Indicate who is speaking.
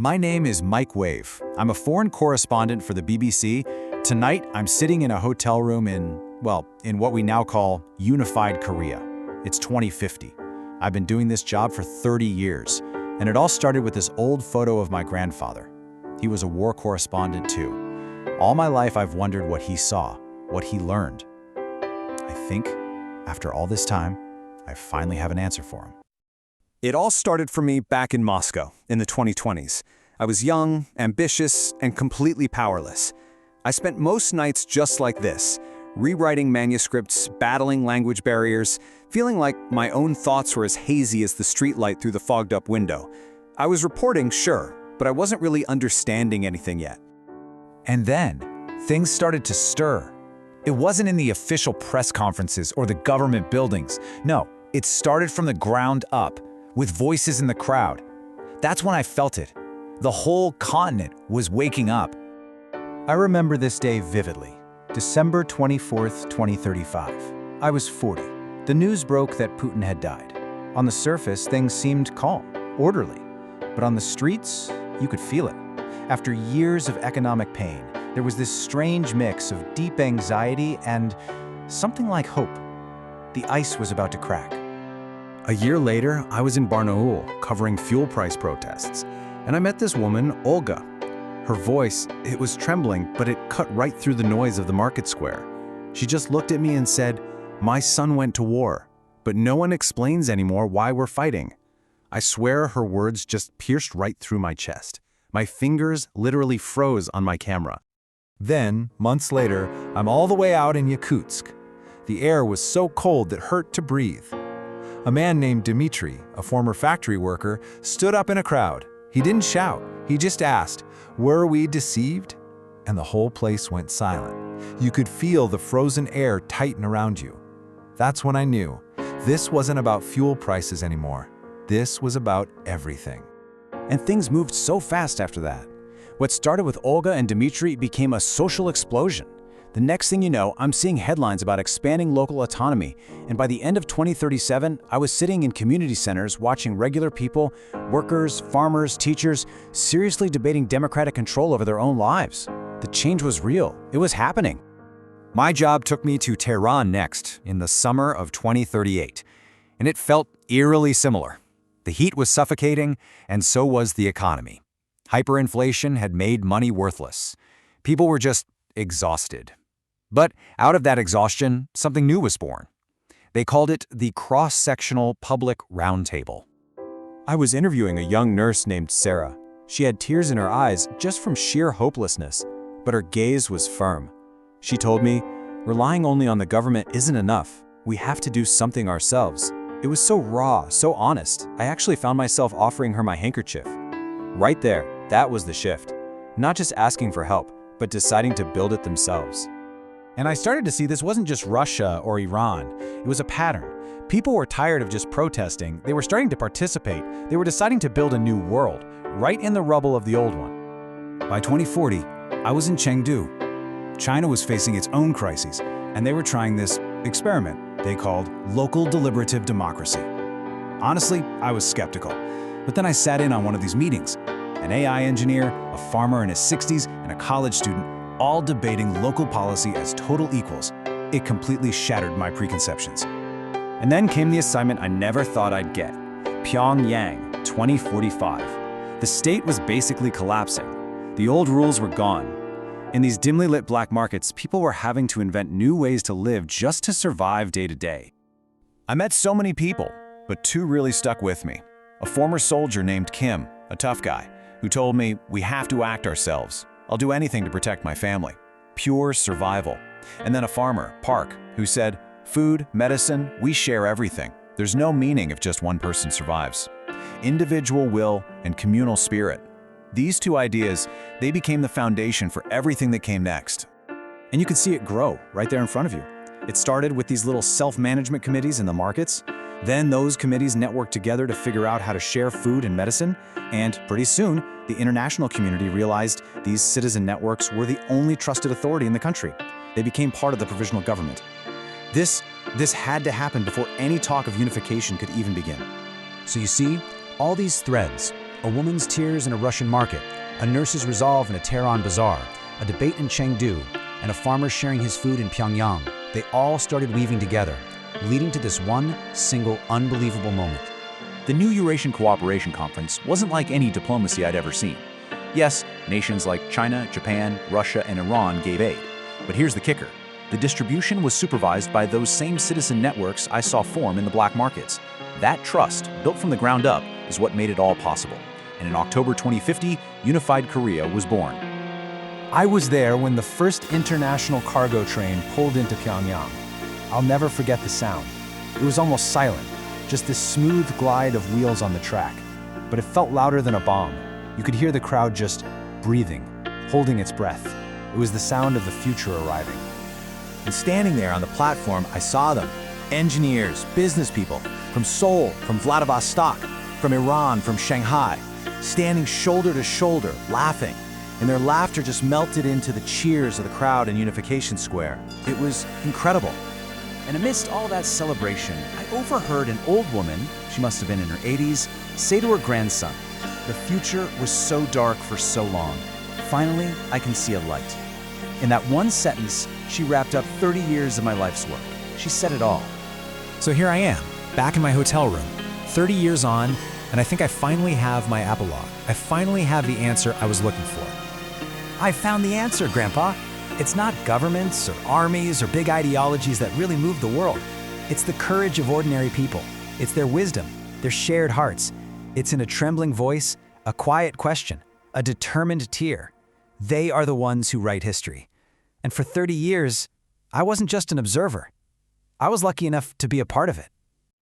Speaker 1: My name is Mike Wave. I'm a foreign correspondent for the BBC. Tonight, I'm sitting in a hotel room in what we now call unified Korea. It's 2050. I've been doing this job for 30 years, and it all started with this old photo of my grandfather. He was a war correspondent too. All my life, I've wondered what he saw, what he learned. I think, after all this time, I finally have an answer for him.
Speaker 2: It all started for me back in Moscow in the 2020s. I was young, ambitious, and completely powerless. I spent most nights just like this, rewriting manuscripts, battling language barriers, feeling like my own thoughts were as hazy as the streetlight through the fogged-up window. I was reporting, sure, but I wasn't really understanding anything yet.
Speaker 1: And then, things started to stir. It wasn't in the official press conferences or the government buildings. No, it started from the ground up, with voices in the crowd. That's when I felt it. The whole continent was waking up. I remember this day vividly. December 24th, 2035. I was 40. The news broke that Putin had died. On the surface, things seemed calm, orderly. But on the streets, you could feel it. After years of economic pain, there was this strange mix of deep anxiety and something like hope. The ice was about to crack.
Speaker 2: A year later, I was in Barnaul covering fuel price protests, and I met this woman, Olga. Her voice, it was trembling, but it cut right through the noise of the market square. She just looked at me and said, "My son went to war, but no one explains anymore why we're fighting." I swear her words just pierced right through my chest. My fingers literally froze on my camera.
Speaker 1: Then, months later, I'm all the way out in Yakutsk. The air was so cold that it hurt to breathe. A man named Dmitry, a former factory worker, stood up in a crowd. He didn't shout. He just asked, "Were we deceived?" And the whole place went silent. You could feel the frozen air tighten around you. That's when I knew this wasn't about fuel prices anymore. This was about everything. And things moved so fast after that. What started with Olga and Dmitry became a social explosion. The next thing you know, I'm seeing headlines about expanding local autonomy, and by the end of 2037, I was sitting in community centers watching regular people, workers, farmers, teachers, seriously debating democratic control over their own lives. The change was real. It was happening. My job took me to Tehran next, in the summer of 2038, and it felt eerily similar. The heat was suffocating, and so was the economy. Hyperinflation had made money worthless. People were just exhausted. But out of that exhaustion, something new was born. They called it the Cross-Sectional Public Roundtable. I was interviewing a young nurse named Sarah. She had tears in her eyes just from sheer hopelessness, but her gaze was firm. She told me, "Relying only on the government isn't enough. We have to do something ourselves." It was so raw, so honest, I actually found myself offering her my handkerchief. Right there, that was the shift. Not just asking for help, but deciding to build it themselves. And I started to see this wasn't just Russia or Iran. It was a pattern. People were tired of just protesting. They were starting to participate. They were deciding to build a new world, right in the rubble of the old one. By 2040, I was in Chengdu. China was facing its own crises, and they were trying this experiment they called local deliberative democracy. Honestly, I was skeptical. But then I sat in on one of these meetings. An AI engineer, a farmer in his 60s, and a college student, all debating local policy as total equals. It completely shattered my preconceptions. And then came the assignment I never thought I'd get. Pyongyang, 2045. The state was basically collapsing. The old rules were gone. In these dimly lit black markets, people were having to invent new ways to live just to survive day to day. I met so many people, but two really stuck with me. A former soldier named Kim, a tough guy, who told me, "We have to act ourselves. I'll do anything to protect my family." Pure survival. And then a farmer, Park, who said, "Food, medicine, we share everything. There's no meaning if just one person survives." Individual will and communal spirit. These two ideas, they became the foundation for everything that came next. And you can see it grow right there in front of you. It started with these little self-management committees in the markets. Then those committees networked together to figure out how to share food and medicine. And pretty soon, the international community realized these citizen networks were the only trusted authority in the country. They became part of the provisional government. This had to happen before any talk of unification could even begin. So you see, all these threads,
Speaker 3: A woman's tears in a Russian market, a nurse's resolve in a Tehran bazaar, a debate in Chengdu, and a farmer sharing his food in Pyongyang. They all started weaving together, leading to this one single unbelievable moment.
Speaker 4: The New Eurasian Cooperation Conference wasn't like any diplomacy I'd ever seen. Yes, nations like China, Japan, Russia, and Iran gave aid. But here's the kicker. The distribution was supervised by those same citizen networks I saw form in the black markets. That trust, built from the ground up, is what made it all possible. And in October 2050, unified Korea was born.
Speaker 1: I was there when the first international cargo train pulled into Pyongyang. I'll never forget the sound. It was almost silent, just this smooth glide of wheels on the track. But it felt louder than a bomb. You could hear the crowd just breathing, holding its breath. It was the sound of the future arriving.
Speaker 4: And standing there on the platform, I saw them. Engineers, business people, from Seoul, from Vladivostok, from Iran, from Shanghai, standing shoulder to shoulder, laughing. And their laughter just melted into the cheers of the crowd in Unification Square. It was incredible.
Speaker 3: And amidst all that celebration, I overheard an old woman, she must have been in her 80s, say to her grandson, "The future was so dark for so long. Finally, I can see a light." In that one sentence, she wrapped up 30 years of my life's work. She said it all.
Speaker 5: So here I am, back in my hotel room, 30 years on, and I think I finally have my epilogue. I finally have the answer I was looking for.
Speaker 3: I found the answer, Grandpa. It's not governments or armies or big ideologies that really move the world. It's the courage of ordinary people. It's their wisdom, their shared hearts. It's in a trembling voice, a quiet question, a determined tear. They are the ones who write history. And for 30 years, I wasn't just an observer. I was lucky enough to be a part of it.